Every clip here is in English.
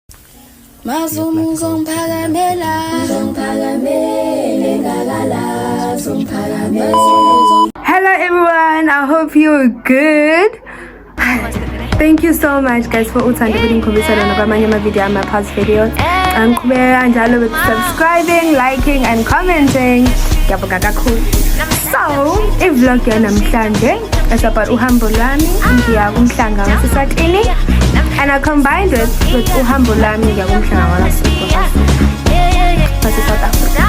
Hello everyone, I hope you're good. Thank you so much guys for uthandeni ngikhombisana nakwamanye ama-video ama-past videos. Ngiqhubeka kanjalo with subscribing, liking and commenting. Ngiyabonga kakhulu. So, i-vlog yanamhlanje is about uhambo lwami ngiya kumhlanga waseSwatini, and I combined it with uhambo lwami ngiya kumhlanga South Africa.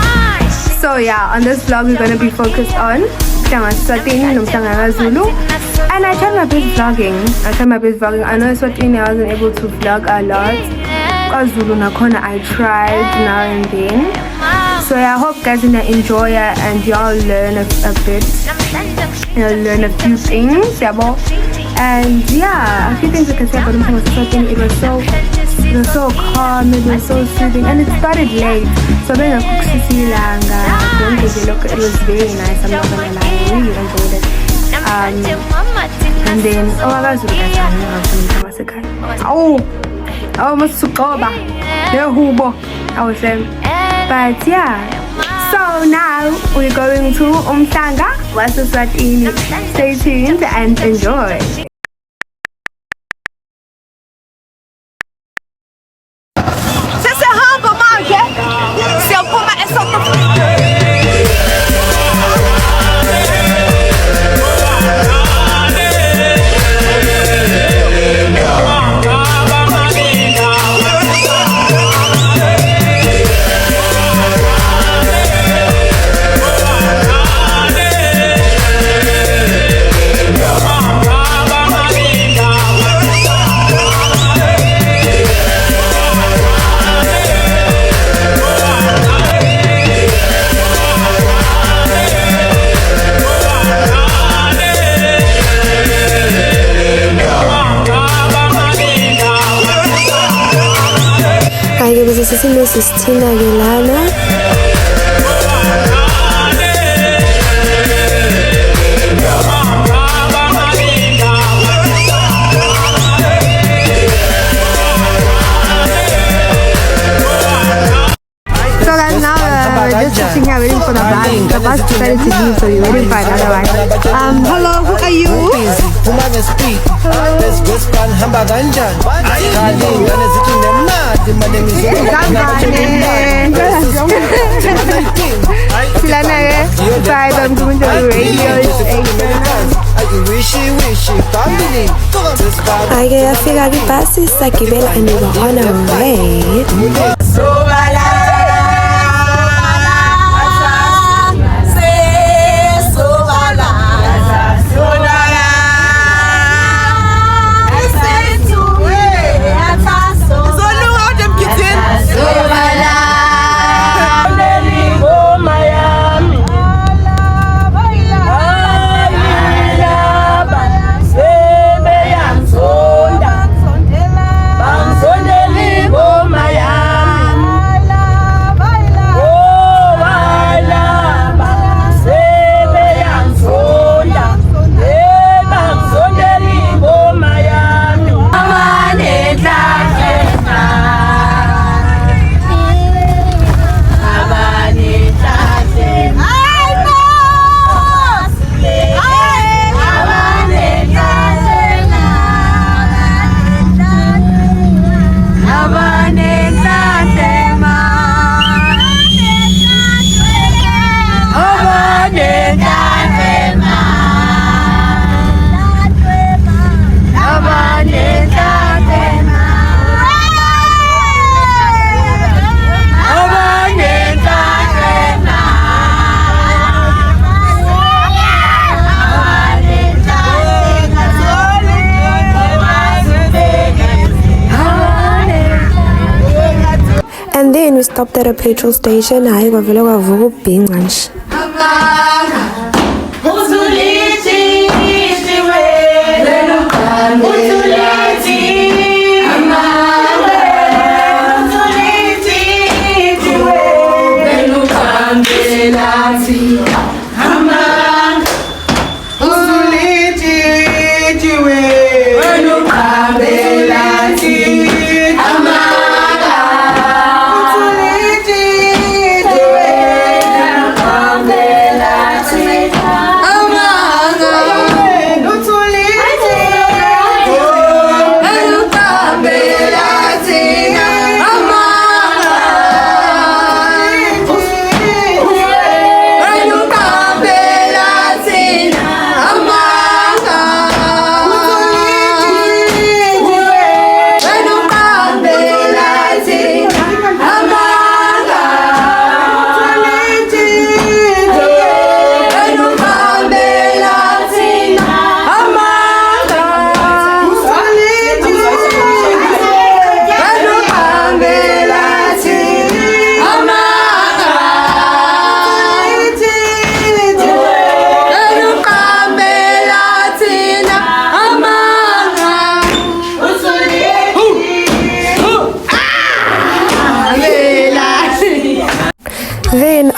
So yeah, on this vlog we're going to be focused on Swatini nomhlanga Zulu, and I tried my best vlogging. I know Swatini I wasn't able to vlog a lot. Zulu nakhona I tried now and then. So yeah, I hope guys enjoy it and y'all learn a bit. You'll learn a few things, yeah, and yeah, a few things I can say about Swatini. It was so calm, it was so soothing, and it started late. So then I cooked Sisilanga. It was very nice, I'm not gonna lie, I really enjoyed it. And then I was there. But yeah, so now we're going to Umhlanga waseSwatini. Stay tuned and enjoy. Sisimo Sistina Yolana. So guys, now we're just sitting here waiting for the bus. The bus decided to leave, so we're waiting for another one. Hello, who are you? Ake yafika kwibhasi sagibela and we were on our way. And then we stopped at a petrol station. Hayi kwavele kwavuka ubhinqa nje. Amanda.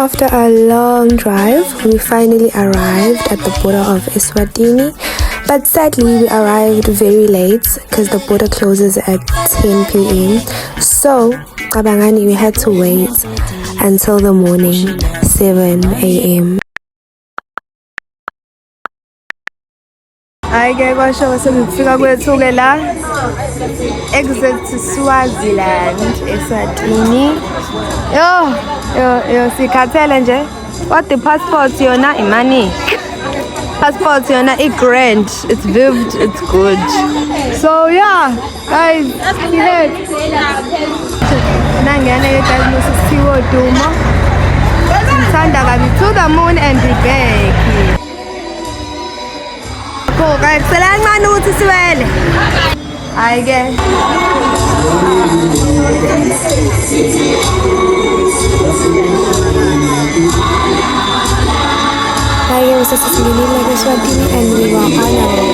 after a long drive, we finally arrived at the border of Eswatini. But sadly, we arrived very late because the border closes at 10 p.m. So, Kabangani, we had to wait until the morning, 7 a.m. Ayike kwasho sekufika kwethu-ke la exit Swaziland Eswatini. Yo sikhathele nje. What the passport yona imani. Passport yona i-grand. It's vivid, it's good. So yeah, guys, head. Nangena guys musisiwo Duma. Sithanda kabi to the moon and back. Guys, salang manu to swell. I guess. I was just sitting like Eswatini and we were on our way.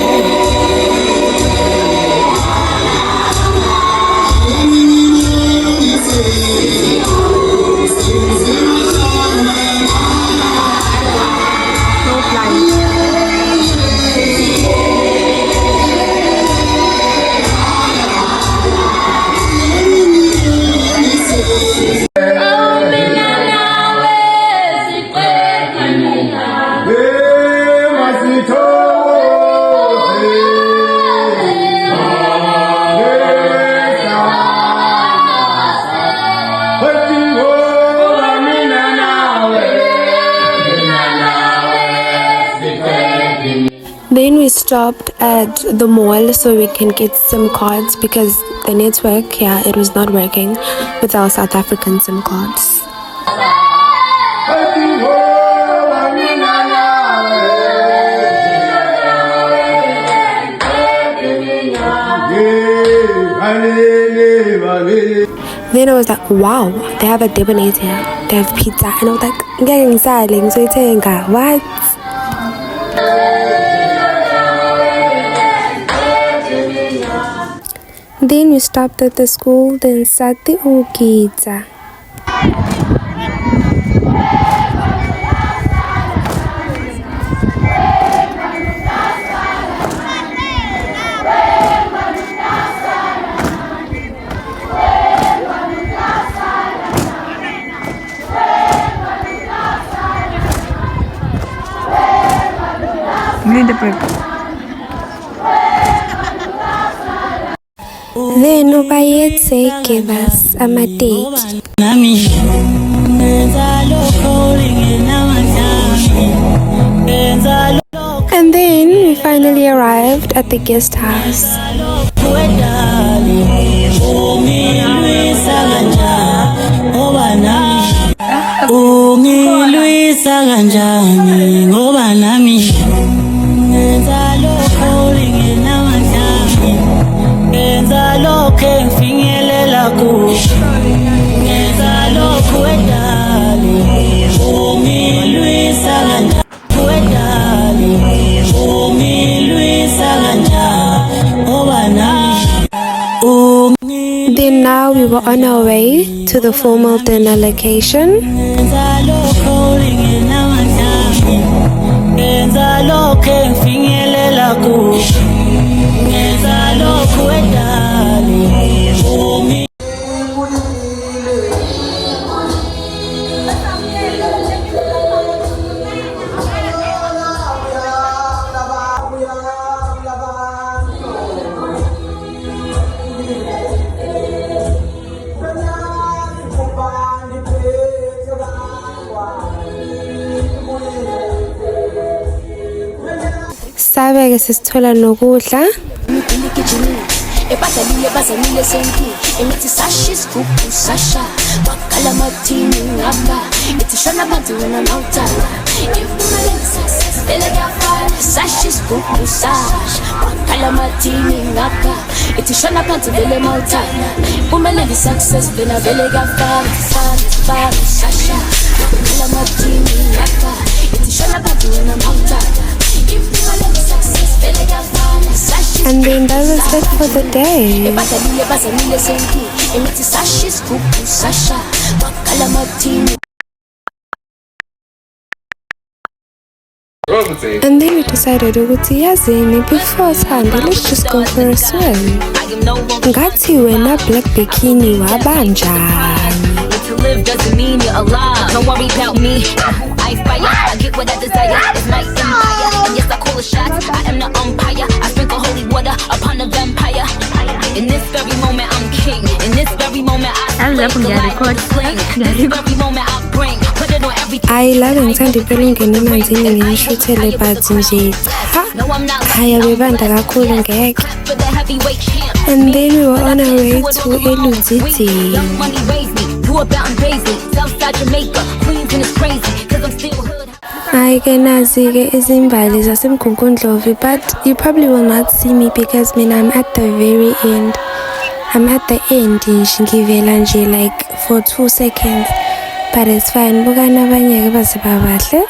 Then we stopped at the mall so we can get SIM cards because the network here, it was not working with our South African SIM cards. Then I was like, wow, they have a debonair here. They have pizza. And I was like, what? Then we stopped at the school, then sat the Ukita. Then Ubayetse gave us a date. And then we finally arrived at the guest house. Then now we were on our way to the formal dinner location. Sabe-ke sisithola nokudla. Ebadalile bazanile senki emithi sashi scoop sasha wakala matini ngaka ithi shona bantu wena mawutala ifumele success vele kuyafana sashi scoop sasha wakala matini ngaka ithi shona bantu vele mawutala ifumele success vele kuyafana sasha wakala matini ngaka ithi shona bantu wena mawutala ifumele success vele kuyafana sashi. And then that was it for the day. Ebadalile bazanile senki emithi sashi scoop sasha wakala matini And then we decided ukuthi yazini before sihambe, let's just go for a swim. Ngathi wena black bikini wabanjani? To live doesn't mean you're alive. Don't worry about me. I fire. I get what I desire. It's my empire. And yes, I call the shots. I am the umpire. I sprinkle holy water upon a vampire. In this very moment, I'm king. In this very moment, I slay the light sling. This very moment, I bring. Put it on everything. I love ngithanda impela ungena emanzini ngishuthele but nje cha khaya bebanda kakhulu ngeke. For the heavyweight champ. And then we were on our way to Eluziti. Young money raised me. Do about Paisley. Southside Jamaica. Queens and it's crazy. Cause I'm still hood. I ke nazi-ke izimbali zasemgungundlovu, but you probably will not see me because I'm at the very end. I'm at the end nje ngivela nje like for 2 seconds, but it's fine. Bukana abanye-ke baziba bahle.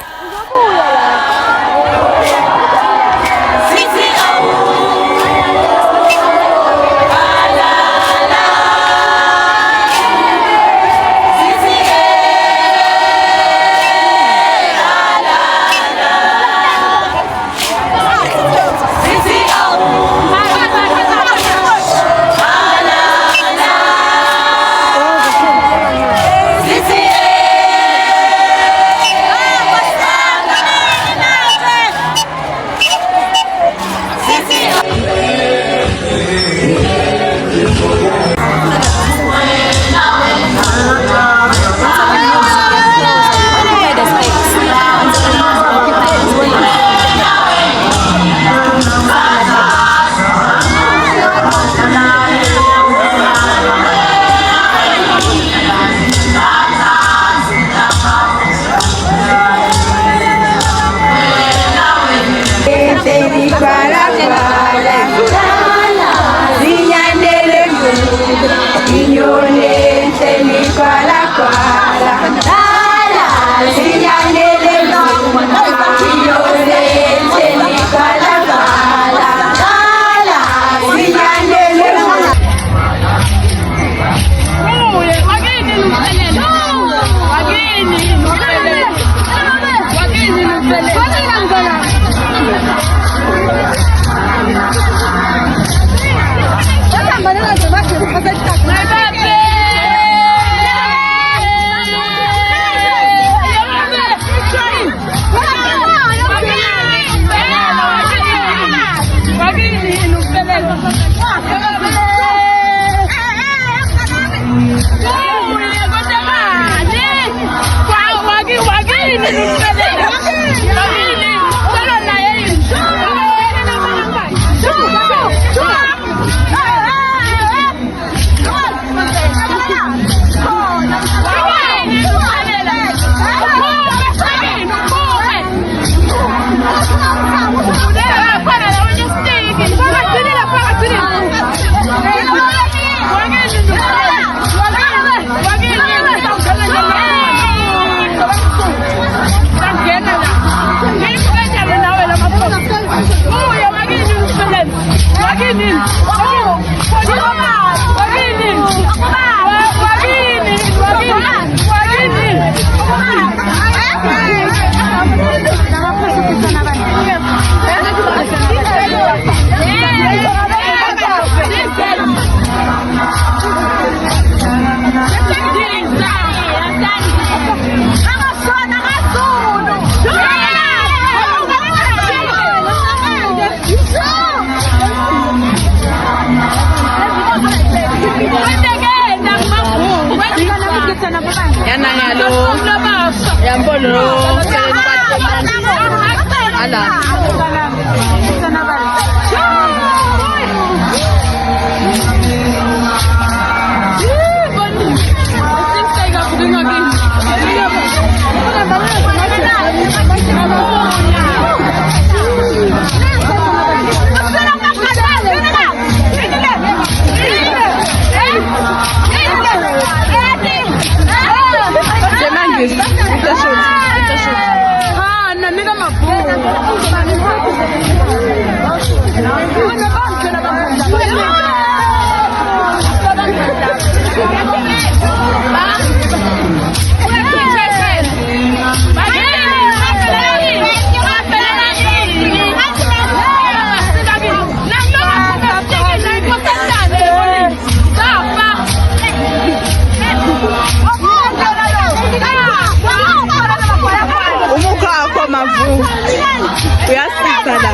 sana.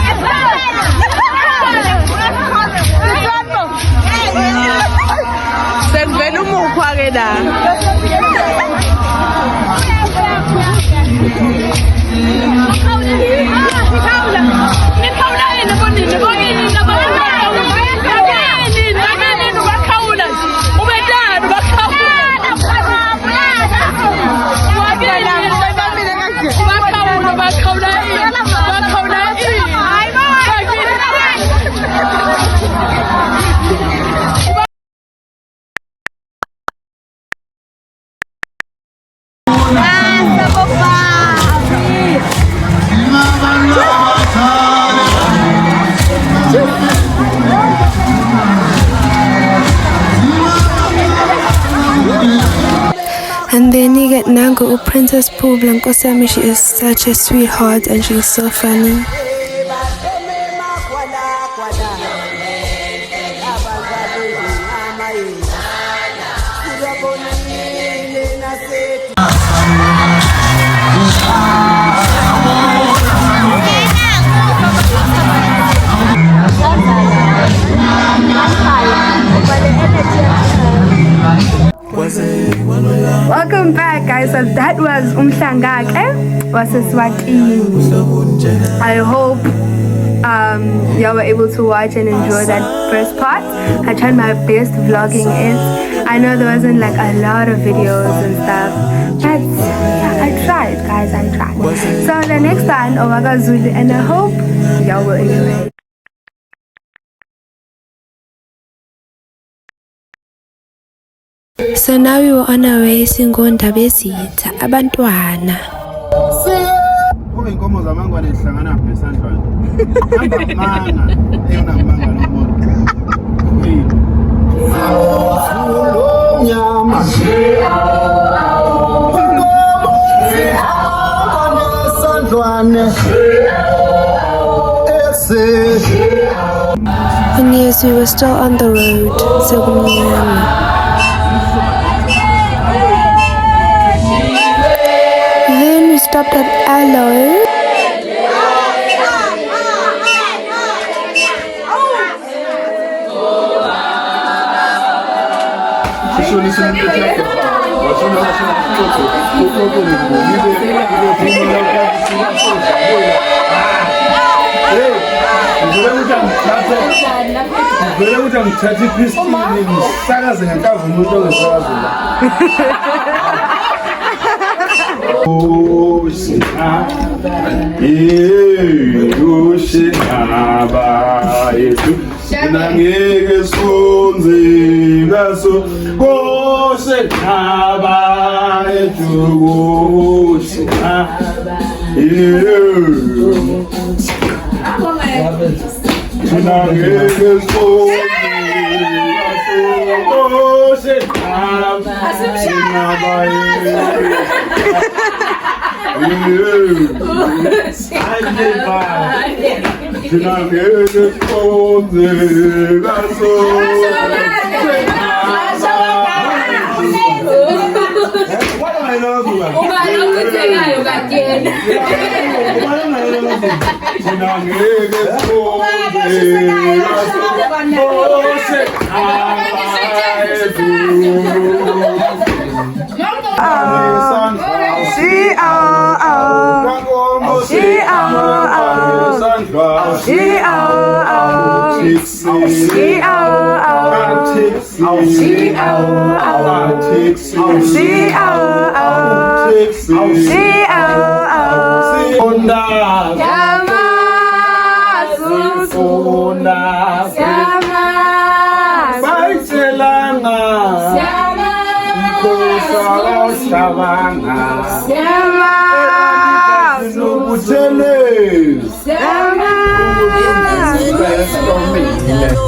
Sengivela umukhwa ke la. And then you get Nango, Princess Pooh Blankosami. She is such a sweetheart and she's so funny. Welcome back, guys. So that was Umhlangake Waseswatini. I hope y'all were able to watch and enjoy that first part. I tried my best vlogging it. I know there wasn't like a lot of videos and stuff, but yeah, I tried, guys. I tried. So the next one, Owaga Zulu, and I hope y'all will enjoy it. So now we were on our way singonda bezitha abantwana. Kube inkomo zamangwane zihlangana besandlwana. Amanga eyona manga lomuntu. Nyama. And yes, we were still on the road. So then we stopped at Aloe.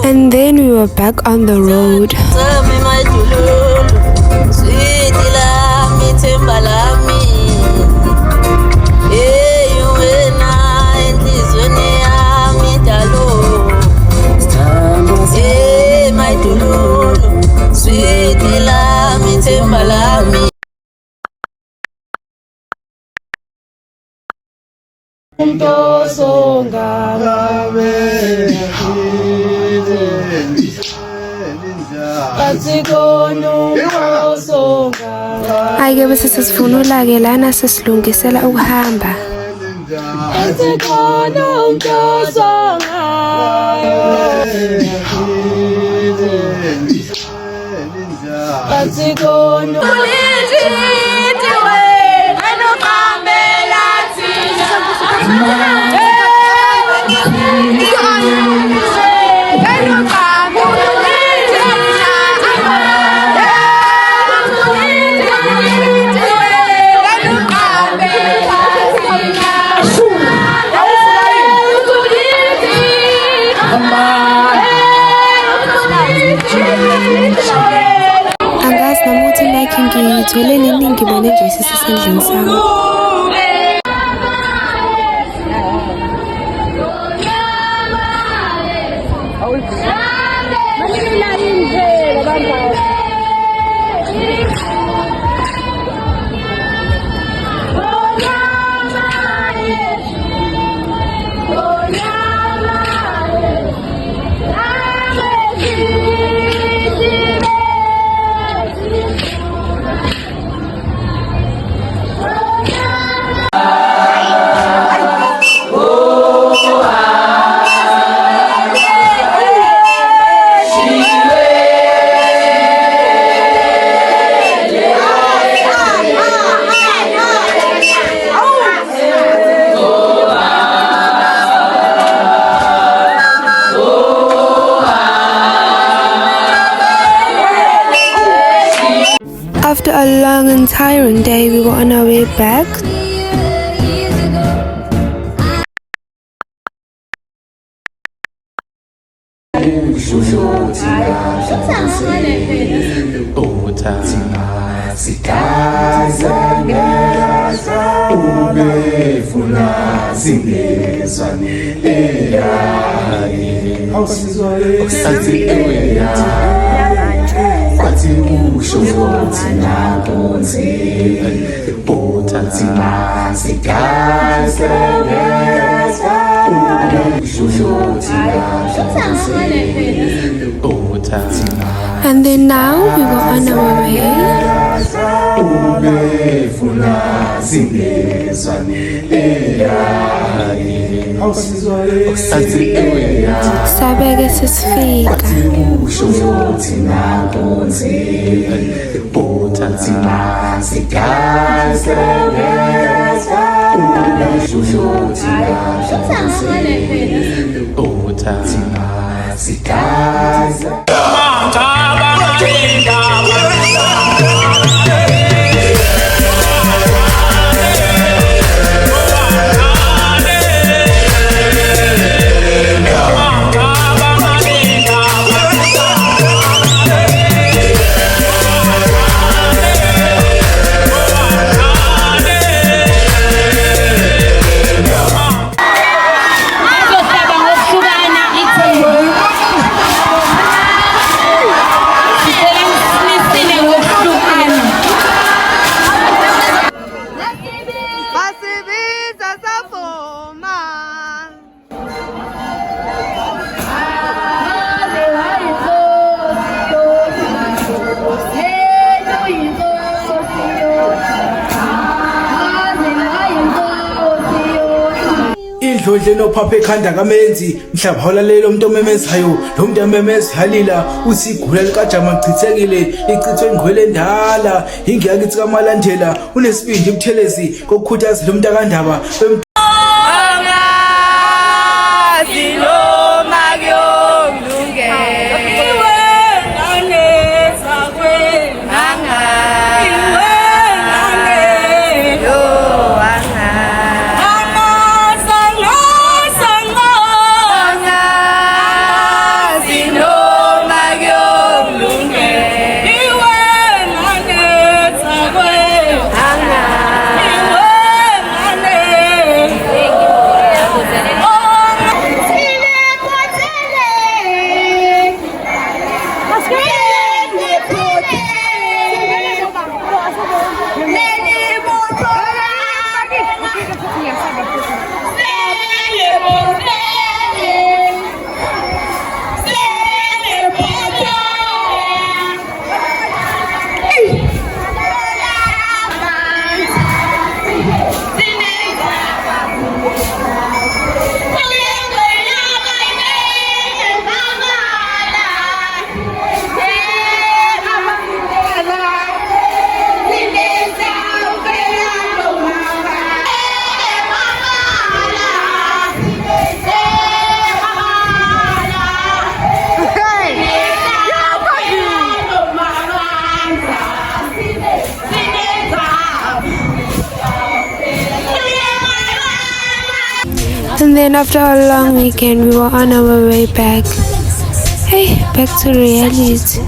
And then we were back on the road. Umtosonga Hayi ke bese sesivunula ke lana sesilungisela ukuhamba. Angazi nami ukuthi like ngiyithole nini ngibone nje sisesandleni sami. After a long and tiring day, we were on our way back. And then now we were on our way. Sabe-ke sesifika. Indlondle nophapha ekhanda kamenzi mhlaba hola lelo umuntu omemezayo lo muntu amemeza halila uthi igula likajama chithekile ichithwe engqwele endala ingiyakithi kamalandela unesibindi ubuthelezi kokukhuthaza lo muntu akandaba And then after a long weekend, we were on our way back. Hey, back to reality.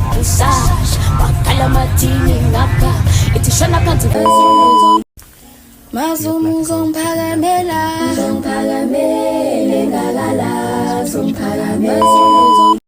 Mazumu zongiphakamela ngakala zongiphakamela